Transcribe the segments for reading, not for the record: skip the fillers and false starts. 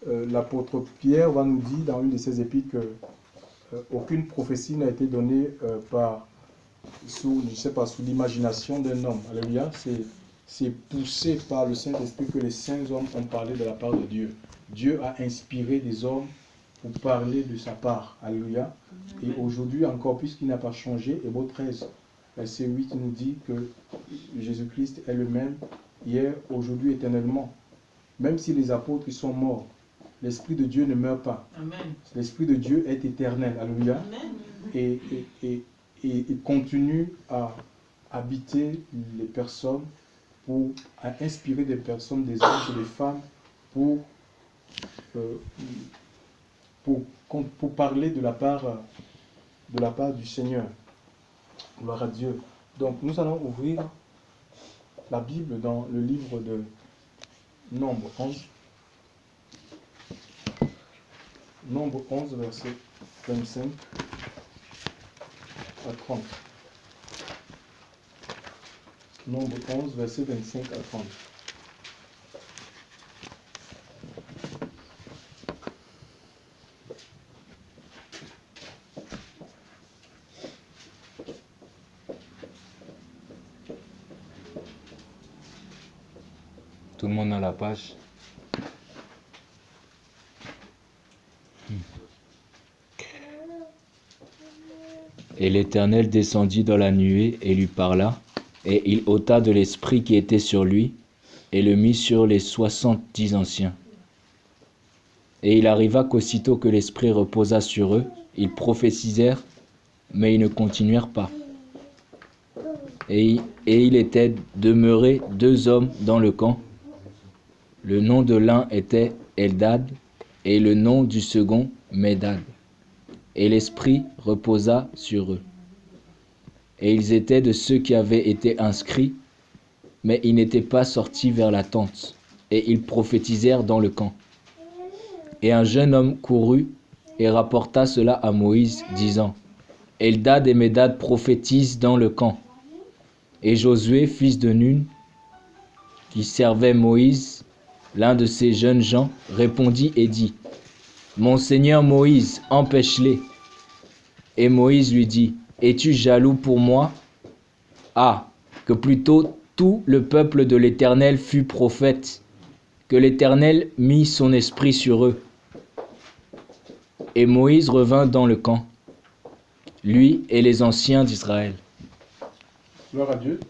l'apôtre Pierre va nous dire dans une de ses épîtres que aucune prophétie n'a été donnée sous l'imagination d'un homme. Alléluia. C'est poussé par le Saint-Esprit que les saints hommes ont parlé de la part de Dieu. Dieu a inspiré des hommes pour parler de sa part. Alléluia. Et aujourd'hui encore, puisqu'il n'a pas changé, Hébreux 13, verset 8 nous dit que Jésus-Christ est le même hier, aujourd'hui, éternellement. Même si les apôtres sont morts, l'Esprit de Dieu ne meurt pas. L'Esprit de Dieu est éternel. Alléluia. Et continue à habiter les personnes, à inspirer des personnes, des hommes et des femmes pour parler de la part du Seigneur. Gloire à Dieu. Donc nous allons ouvrir la Bible dans le livre de Nombre 11. Nombre 11, verset 25 à 30. Nombre 11, verset 25 à 30. Tout le monde a la page. Et l'Éternel descendit dans la nuée et lui parla, et il ôta de l'esprit qui était sur lui, et le mit sur les 70 anciens. Et il arriva qu'aussitôt que l'esprit reposa sur eux, ils prophétisèrent, mais ils ne continuèrent pas. Et il était demeuré 2 hommes dans le camp. Le nom de l'un était Eldad, et le nom du second Médad. Et l'esprit reposa sur eux. Et ils étaient de ceux qui avaient été inscrits, mais ils n'étaient pas sortis vers la tente, et ils prophétisèrent dans le camp. Et un jeune homme courut et rapporta cela à Moïse, disant, Eldad et Médad prophétisent dans le camp. Et Josué, fils de Nun, qui servait Moïse, l'un de ces jeunes gens, répondit et dit, Mon Seigneur Moïse, empêche-les. Et Moïse lui dit, Es-tu jaloux pour moi? Ah, que plutôt tout le peuple de l'Éternel fût prophète, que l'Éternel mit son esprit sur eux. Et Moïse revint dans le camp, lui et les anciens d'Israël. Gloire à Dieu.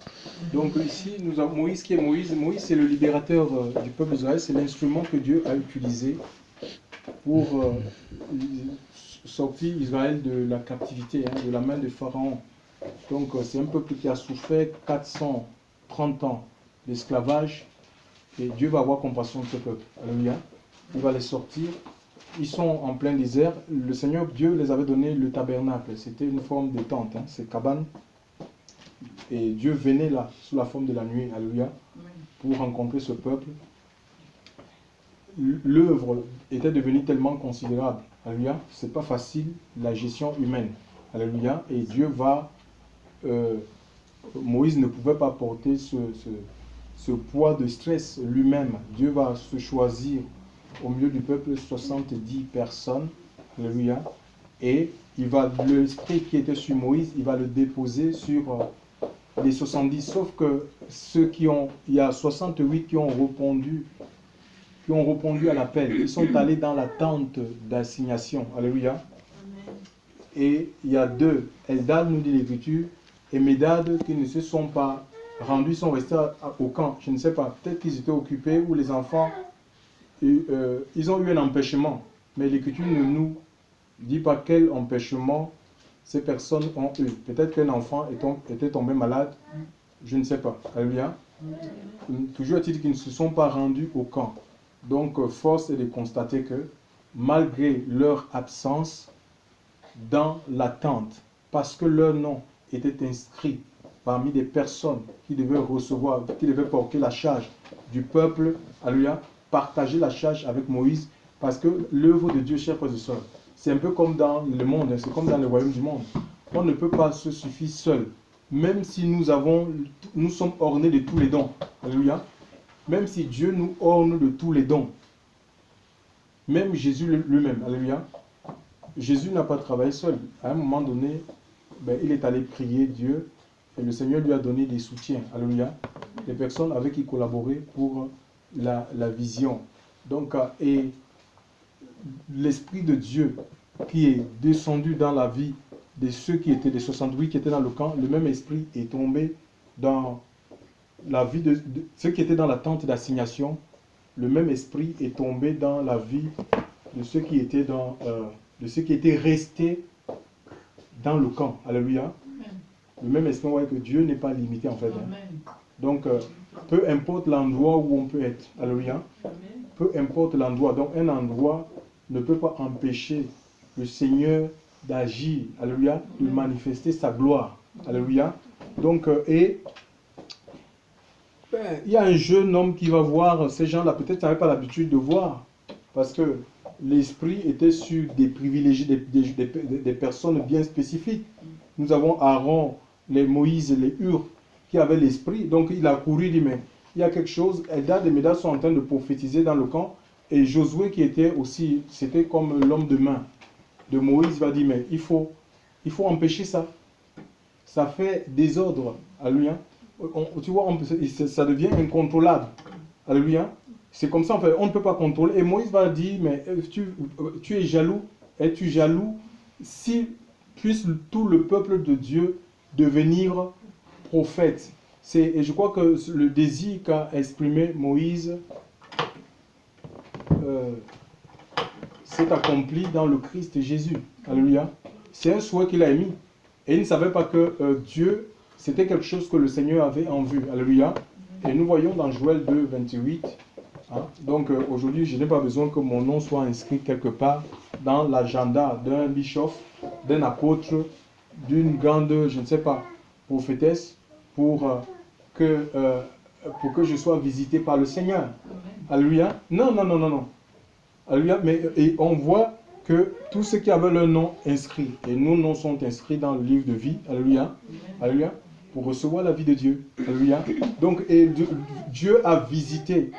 Donc ici, nous avons Moïse qui est Moïse. Moïse, c'est le libérateur du peuple d'Israël. C'est l'instrument que Dieu a utilisé pour sortir Israël de la captivité, de la main de Pharaon. Donc c'est un peuple qui a souffert 430 ans d'esclavage. Et Dieu va avoir compassion de ce peuple. Alléluia. Il va les sortir. Ils sont en plein désert. Le Seigneur Dieu les avait donné le tabernacle. C'était une forme de tente, c'est cabane. Et Dieu venait là, sous la forme de la nuée, alléluia, pour rencontrer ce peuple. L'œuvre était devenue tellement considérable, alléluia, c'est pas facile, la gestion humaine, alléluia, et Dieu va, Moïse ne pouvait pas porter ce poids de stress lui-même. Dieu va se choisir au milieu du peuple 70 personnes, alléluia, et l'esprit qui était sur Moïse, il va le déposer sur les 70, sauf que il y a 68 qui ont répondu à l'appel. Ils sont allés dans la tente d'assignation. Alléluia. Et il y a 2, Eldad nous dit l'Écriture, et Médad qui ne se sont pas rendus, sont restés au camp. Je ne sais pas, peut-être qu'ils étaient occupés ou les enfants, ils ont eu un empêchement. Mais l'Écriture ne nous dit pas quel empêchement ces personnes ont eu. Peut-être qu'un enfant était tombé malade, je ne sais pas. Alléluia. Toujours est-il qu'ils ne se sont pas rendus au camp. Donc, force est de constater que, malgré leur absence dans l'attente, parce que leur nom était inscrit parmi des personnes qui devaient recevoir, qui devaient porter la charge du peuple, alléluia, partager la charge avec Moïse, parce que l'œuvre de Dieu, chers frères et sœurs, c'est un peu comme dans le monde, c'est comme dans le royaume du monde. On ne peut pas se suffire seul. Même si nous sommes ornés de tous les dons. Alléluia. Même si Dieu nous orne de tous les dons. même Jésus lui-même, alléluia, Jésus n'a pas travaillé seul. À un moment donné, ben, il est allé prier Dieu et le Seigneur lui a donné des soutiens, alléluia, des personnes avec qui collaborer pour la vision. Donc, et l'Esprit de Dieu qui est descendu dans la vie de ceux qui étaient, des 68 qui étaient dans le camp, le même esprit est tombé dans la vie de ceux qui étaient dans la tente d'assignation, le même esprit est tombé dans la vie de ceux qui étaient restés dans le camp. Alléluia. Le même esprit, on voit que Dieu n'est pas limité en fait. Hein. Donc, peu importe l'endroit où on peut être. Alléluia. Peu importe l'endroit. Donc, un endroit ne peut pas empêcher le Seigneur d'agir, alléluia, de manifester sa gloire, alléluia. Donc, il y a un jeune homme qui va voir ces gens-là, peut-être n'avait pas l'habitude de voir, parce que l'esprit était sur des privilégiés, des personnes bien spécifiques. Nous avons Aaron, les Moïse, les Hur, qui avaient l'esprit, donc il a couru, il dit, mais il y a quelque chose, Eldad et Médad sont en train de prophétiser dans le camp, et Josué qui était aussi, c'était comme l'homme de main de Moïse, va dire, mais il faut empêcher ça. Ça fait désordre. Alléluia. Tu vois, ça devient incontrôlable. Alléluia. C'est comme ça, en fait, on ne peut pas contrôler. Et Moïse va dire, mais tu es jaloux. Es-tu jaloux si puisse tout le peuple de Dieu devenir prophète? Et je crois que le désir qu'a exprimé Moïse s'est accompli dans le Christ Jésus. Alléluia. C'est un souhait qu'il a émis. Et il ne savait pas que Dieu, c'était quelque chose que le Seigneur avait en vue. Alléluia. Et nous voyons dans Joël 2, 28. Hein, donc aujourd'hui, je n'ai pas besoin que mon nom soit inscrit quelque part dans l'agenda d'un bishop, d'un apôtre, d'une grande, je ne sais pas, prophétesse, pour que je sois visité par le Seigneur. Alléluia. Non, non, non, non, non. Alléluia. Mais et on voit que tous ceux qui avaient leur nom inscrit, et nos noms sont inscrits dans le livre de vie, alléluia, alléluia, pour recevoir la vie de Dieu, alléluia. Donc, Dieu a visité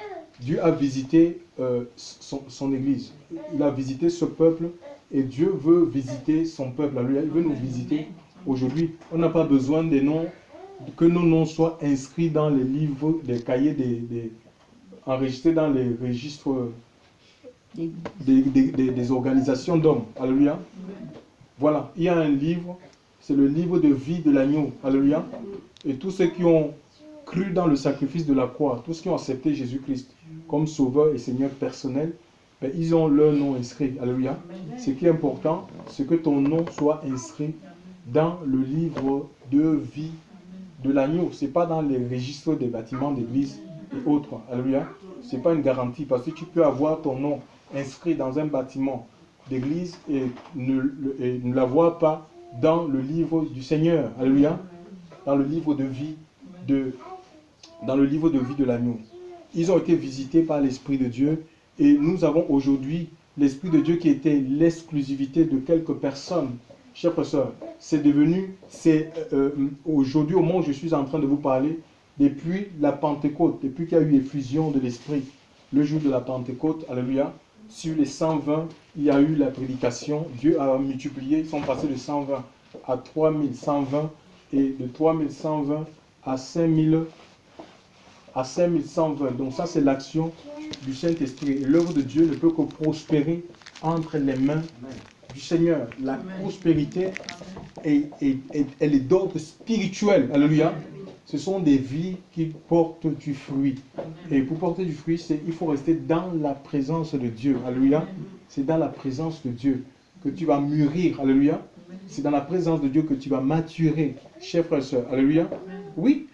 son Église, il a visité ce peuple, et Dieu veut visiter son peuple, alléluia, il veut nous visiter aujourd'hui. On n'a pas besoin des noms, que nos noms soient inscrits dans les livres, des cahiers, enregistrés dans les registres des organisations d'hommes. Alléluia. Voilà, il y a un livre, c'est le livre de vie de l'agneau. Alléluia. Et tous ceux qui ont cru dans le sacrifice de la croix, tous ceux qui ont accepté Jésus-Christ comme sauveur et Seigneur personnel, ben, ils ont leur nom inscrit. Alléluia. Ce qui est important, c'est que ton nom soit inscrit dans le livre de vie de l'agneau. Ce n'est pas dans les registres des bâtiments d'église et autres. Alléluia. Ce n'est pas une garantie, parce que tu peux avoir ton nom inscrit dans un bâtiment d'église et ne l'avoir pas dans le livre du Seigneur. Alléluia. Dans le livre de vie de l'agneau. Ils ont été visités par l'Esprit de Dieu et nous avons aujourd'hui l'Esprit de Dieu qui était l'exclusivité de quelques personnes. Chers frères et sœurs, c'est devenu, aujourd'hui au moment où je suis en train de vous parler, depuis la Pentecôte, depuis qu'il y a eu effusion de l'Esprit, le jour de la Pentecôte, alléluia, sur les 120, il y a eu la prédication, Dieu a multiplié, ils sont passés de 120 à 3120 et de 3120 à 5120. Donc ça c'est l'action du Saint-Esprit. Et l'œuvre de Dieu ne peut que prospérer entre les mains du Seigneur. La prospérité, elle est d'ordre spirituel. Alléluia. Ce sont des vies qui portent du fruit. Et pour porter du fruit, il faut rester dans la présence de Dieu. Alléluia. C'est dans la présence de Dieu que tu vas mûrir. Alléluia. C'est dans la présence de Dieu que tu vas maturer. Chers frères et sœurs. Alléluia. Oui.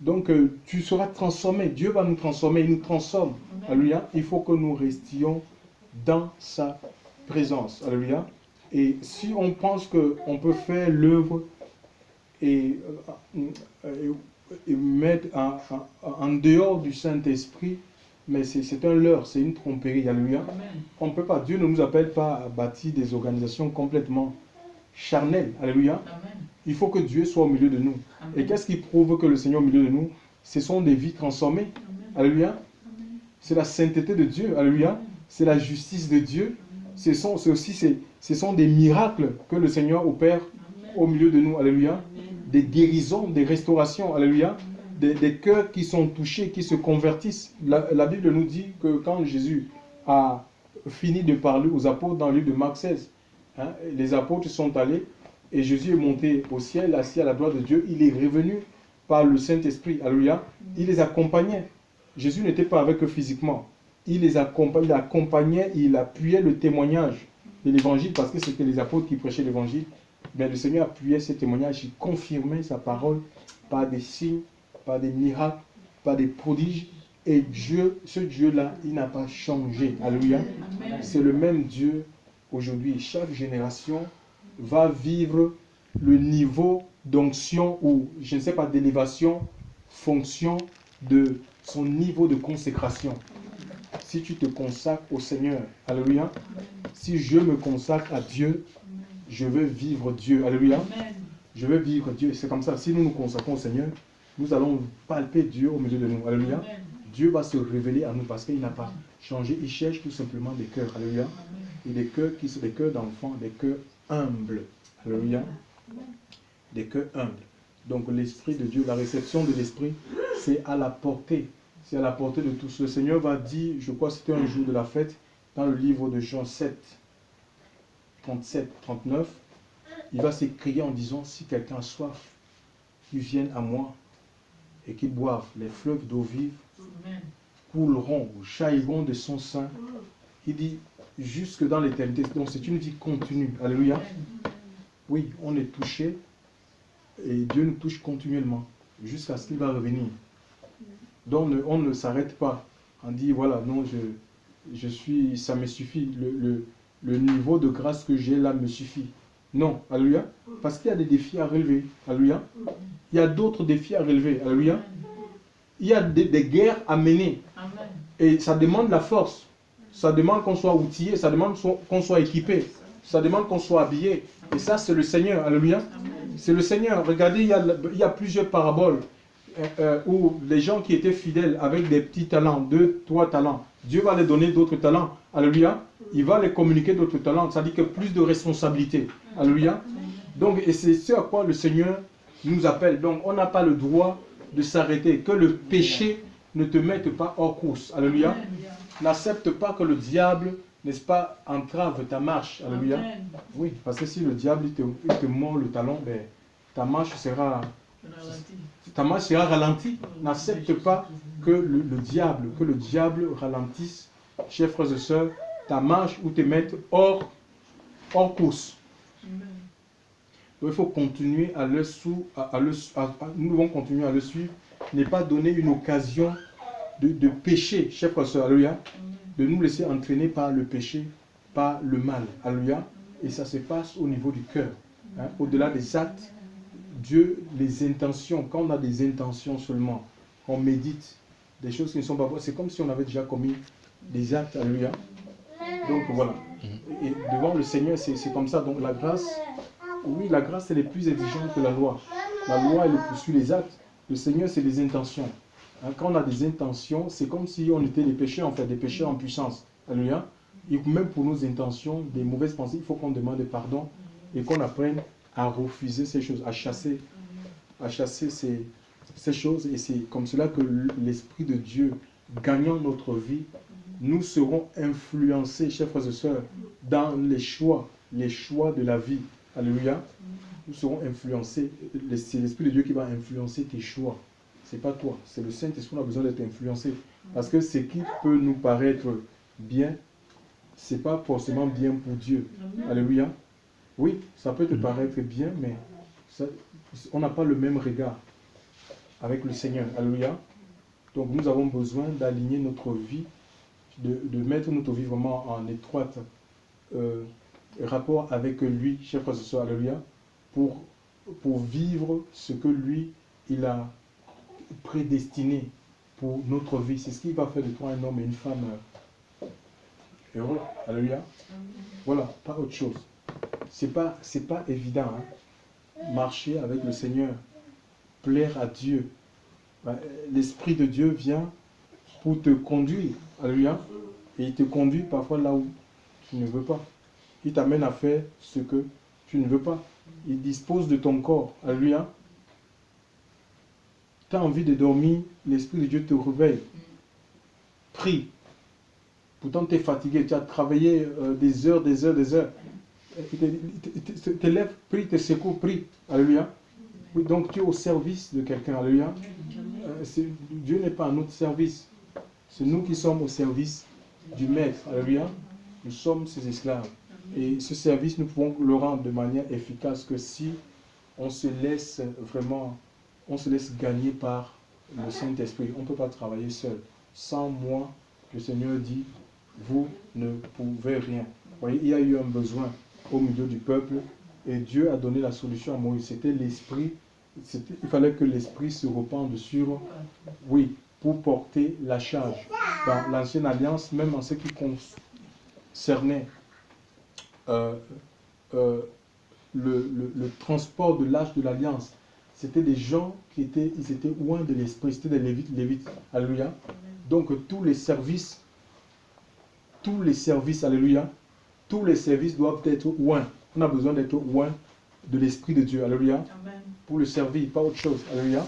Donc tu seras transformé. Dieu va nous transformer. Il nous transforme. Alléluia. Il faut que nous restions dans sa présence. Alléluia. Et si on pense qu'on peut faire l'œuvre et mettre en dehors du Saint-Esprit, mais c'est un leurre, c'est une tromperie. Alléluia. On ne peut pas, Dieu ne nous appelle pas à bâtir des organisations complètement charnelles. Alléluia. Il faut que Dieu soit au milieu de nous. Amen. Et qu'est-ce qui prouve que le Seigneur est au milieu de nous? Ce sont des vies transformées. Amen. Alléluia. C'est la sainteté de Dieu. Alléluia. c'est la justice de Dieu. Ce sont des miracles que le Seigneur opère au milieu de nous. Alléluia. Des guérisons, des restaurations. Alléluia. Des cœurs qui sont touchés, qui se convertissent. La Bible nous dit que quand Jésus a fini de parler aux apôtres dans le livre de Marc 16, hein, les apôtres sont allés et Jésus est monté au ciel, assis à la droite de Dieu. Il est revenu par le Saint-Esprit. Alléluia. Il les accompagnait. Jésus n'était pas avec eux physiquement. Il les accompagnait, il appuyait le témoignage de l'évangile parce que c'était les apôtres qui prêchaient l'évangile. Mais le Seigneur appuyait ce témoignage, il confirmait sa parole par des signes, par des miracles, par des prodiges. Et Dieu, ce Dieu-là, il n'a pas changé. Alléluia. C'est le même Dieu aujourd'hui. Chaque génération va vivre le niveau d'onction ou, je ne sais pas, d'élévation, fonction de son niveau de consécration. Si tu te consacres au Seigneur, alléluia, si je me consacre à Dieu, je veux vivre Dieu, alléluia, je veux vivre Dieu. C'est comme ça, si nous nous consacrons au Seigneur, nous allons palper Dieu au milieu de nous, alléluia. Dieu va se révéler à nous parce qu'il n'a pas changé, il cherche tout simplement des cœurs, alléluia, et des cœurs qui sont des cœurs d'enfants, des cœurs humbles, alléluia, des cœurs humbles. Donc l'Esprit de Dieu, la réception de l'Esprit, c'est à la portée. C'est à la portée de tous. Le Seigneur va dire, je crois que c'était un jour de la fête, dans le livre de Jean 7, 37, 39, il va s'écrier en disant, si quelqu'un a soif, qu'il vienne à moi et qu'il boive. Les fleuves d'eau vive couleront ou jailliront de son sein. Il dit, jusque dans l'éternité. Donc c'est une vie continue. Alléluia. Oui, on est touché et Dieu nous touche continuellement jusqu'à ce qu'il va revenir. Donc on ne s'arrête pas. On dit voilà, non, je suis, ça me suffit. Le niveau de grâce que j'ai là me suffit. Non, alléluia. Parce qu'il y a des défis à relever. Alléluia. Il y a d'autres défis à relever. Alléluia. Il y a des guerres à mener. Et ça demande la force. Ça demande qu'on soit outillé. Ça demande qu'on soit équipé. Ça demande qu'on soit habillé. Et ça, c'est le Seigneur. Alléluia. C'est le Seigneur. Regardez, il y a plusieurs paraboles où les gens qui étaient fidèles avec des petits talents, 2, 3 talents, Dieu va les donner d'autres talents. Alléluia. Il va les communiquer d'autres talents. Ça dit que plus de responsabilité. Alléluia. Donc, et c'est ce à quoi le Seigneur nous appelle. Donc, on n'a pas le droit de s'arrêter. Que le péché ne te mette pas hors course. Alléluia. N'accepte pas que le diable, n'est-ce pas, entrave ta marche. Alléluia. Oui, parce que si le diable il te mord le talon, ben, ta marche sera ralentie. N'accepte pas que le diable ralentisse, chers frères et sœurs, ta marche ou te mette hors course. Donc il faut continuer à le suivre. Nous devons continuer à le suivre. Ne pas donner une occasion de pécher, chers frères et sœurs. Alléluia. De nous laisser entraîner par le péché, par le mal. Alléluia. Et ça se passe au niveau du cœur. Hein. Au-delà des actes, Dieu, les intentions, quand on a des intentions seulement, on médite des choses qui ne sont pas bonnes, c'est comme si on avait déjà commis des actes. Alléluia. Donc voilà. Et devant le Seigneur, c'est comme ça. Donc la grâce, oui, la grâce, elle est plus exigeante que la loi. La loi, elle poursuit les actes. Le Seigneur, c'est les intentions. Hein, quand on a des intentions, c'est comme si on était des pécheurs, en fait, des pécheurs en puissance. Alléluia. Et même pour nos intentions, des mauvaises pensées, il faut qu'on demande pardon et qu'on apprenne à refuser ces choses, à chasser ces choses. Et c'est comme cela que l'Esprit de Dieu, gagnant notre vie, nous serons influencés, chers frères et sœurs, dans les choix de la vie. Alléluia. Nous serons influencés. C'est l'Esprit de Dieu qui va influencer tes choix. Ce n'est pas toi. C'est le Saint-Esprit qui a besoin d'être influencé. Parce que ce qui peut nous paraître bien, ce n'est pas forcément bien pour Dieu. Alléluia. Oui, ça peut te paraître bien, mais on n'a pas le même regard avec le Seigneur. Alléluia. Donc nous avons besoin d'aligner notre vie, de mettre notre vie vraiment en étroite rapport avec lui, chers frères et sœurs. Alléluia. Pour vivre ce que lui, il a prédestiné pour notre vie. C'est ce qui va faire de toi un homme et une femme heureux. Alléluia. Voilà, pas autre chose. C'est pas évident. Hein. Marcher avec le Seigneur, plaire à Dieu. L'Esprit de Dieu vient pour te conduire. Alléluia. Et il te conduit parfois là où tu ne veux pas. Il t'amène à faire ce que tu ne veux pas. Il dispose de ton corps. Alléluia. Tu as envie de dormir, l'Esprit de Dieu te réveille. Prie. Pourtant, tu es fatigué, tu as travaillé des heures. Il te lève, prie, te secoue, prie. Alléluia. Oui, donc tu es au service de quelqu'un. Alléluia. Dieu n'est pas à notre service. C'est nous qui sommes au service du Maître. Alléluia. Nous sommes ses esclaves. Et ce service, nous pouvons le rendre de manière efficace que si on se laisse vraiment, on se laisse gagner par le Saint-Esprit. On ne peut pas travailler seul. Sans moi, le Seigneur dit, vous ne pouvez rien. Vous voyez, il y a eu un besoin au milieu du peuple et Dieu a donné la solution à Moïse. C'était l'Esprit. Il fallait que l'Esprit se repente sur, oui, pour porter la charge. Dans l'Ancienne Alliance, même en ce qui concernait le transport de l'âge de l'Alliance, c'était des gens qui étaient, ils étaient loin de l'Esprit, c'était des Lévites. Alléluia. Donc tous les services, alléluia, tous les services doivent être loin. On a besoin d'être loin de l'Esprit de Dieu, alléluia, pour le servir, pas autre chose, alléluia.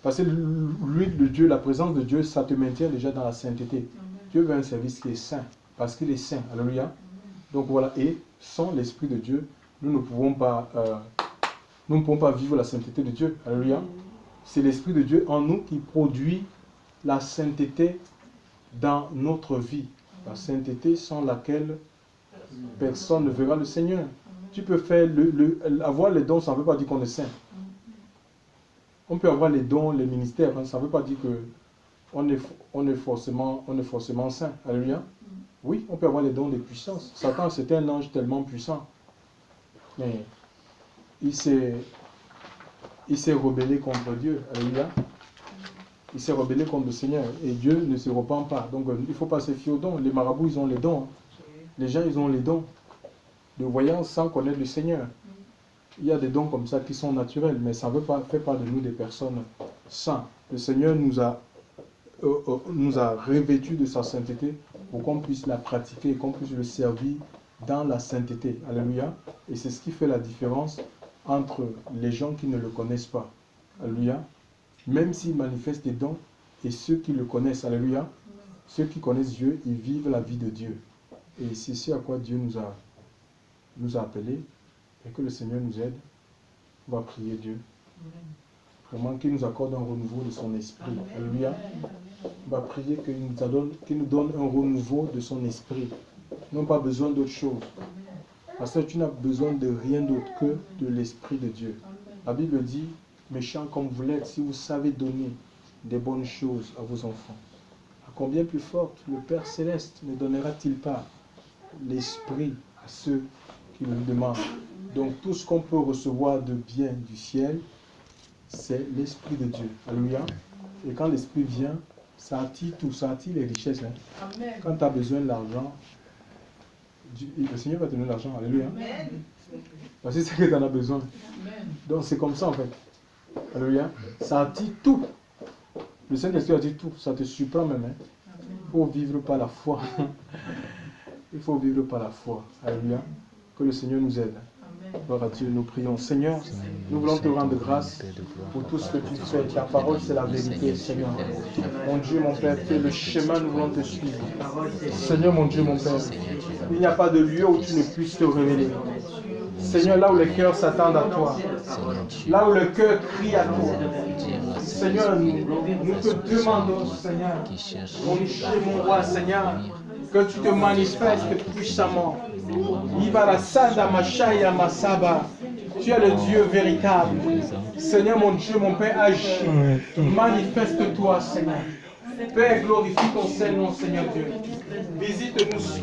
Parce que l'huile de Dieu, la présence de Dieu, ça te maintient déjà dans la sainteté. Dieu veut un service qui est saint, parce qu'il est saint, alléluia. Donc voilà, et sans l'Esprit de Dieu, nous ne pouvons pas vivre la sainteté de Dieu, alléluia. C'est l'Esprit de Dieu en nous qui produit la sainteté dans notre vie. La sainteté sans laquelle personne ne verra le Seigneur. Tu peux faire avoir les dons, ça ne veut pas dire qu'on est saint. On peut avoir les dons, les ministères, hein, ça ne veut pas dire qu'on est forcément saint. Alléluia. Oui, on peut avoir les dons de puissance. Satan, c'était un ange tellement puissant. Mais il s'est rebellé contre Dieu. Alléluia. Il s'est rebellé contre le Seigneur. Et Dieu ne se repent pas. Donc il ne faut pas se fier aux dons. Les marabouts, ils ont les dons. Les gens, ils ont les dons de voyance sans connaître le Seigneur. Il y a des dons comme ça qui sont naturels, mais ça ne fait pas de nous des personnes saintes. Le Seigneur nous a revêtus de sa sainteté pour qu'on puisse la pratiquer et qu'on puisse le servir dans la sainteté. Alléluia. Et c'est ce qui fait la différence entre les gens qui ne le connaissent pas. Alléluia. Même s'ils manifestent des dons et ceux qui le connaissent. Alléluia. Ceux qui connaissent Dieu, ils vivent la vie de Dieu. Et c'est ce à quoi Dieu nous a appelés. Et que le Seigneur nous aide. On va prier Dieu. Vraiment qu'il nous accorde un renouveau de son esprit. Alléluia. On va prier qu'il nous donne un renouveau de son esprit. Nous n'avons pas besoin d'autre chose. Parce que tu n'as besoin de rien d'autre que de l'esprit de Dieu. La Bible dit, méchants comme vous l'êtes, si vous savez donner des bonnes choses à vos enfants, à combien plus forte le Père Céleste ne donnera-t-il pas l'esprit à ceux qui le demandent? Donc tout ce qu'on peut recevoir de bien du ciel, c'est l'Esprit de Dieu. Alléluia. Et quand l'Esprit vient, ça attire tout, ça attire les richesses. Hein. Quand tu as besoin de l'argent, le Seigneur va te donner l'argent. Alléluia. Amen. Parce que c'est que tu en as besoin. Amen. Donc c'est comme ça en fait. Alléluia. Ça attire tout. Le Saint-Esprit attire tout. Ça te surprend même. Hein. Il faut vivre par la foi. Il faut vivre par la foi. Alléluia. Que le Seigneur nous aide. Gloire à Dieu, nous prions. Seigneur, nous voulons te rendre grâce pour tout ce que tu fais. Ta parole, c'est la vérité, Seigneur. Mon Dieu, mon Père, tu es le chemin, nous voulons te suivre. Seigneur, mon Dieu, mon Père, il n'y a pas de lieu où tu ne puisses te révéler. Seigneur, là où les cœurs s'attendent à toi, là où le cœur crie à toi, Seigneur, nous te demandons, Seigneur, mon Dieu, mon roi, Seigneur, que tu te manifestes puissamment. Tu es le Dieu véritable. Seigneur, mon Dieu, mon Père, agis. Manifeste-toi, Seigneur. Père, glorifie ton Saint-Nom, Seigneur Dieu. Visite-nous.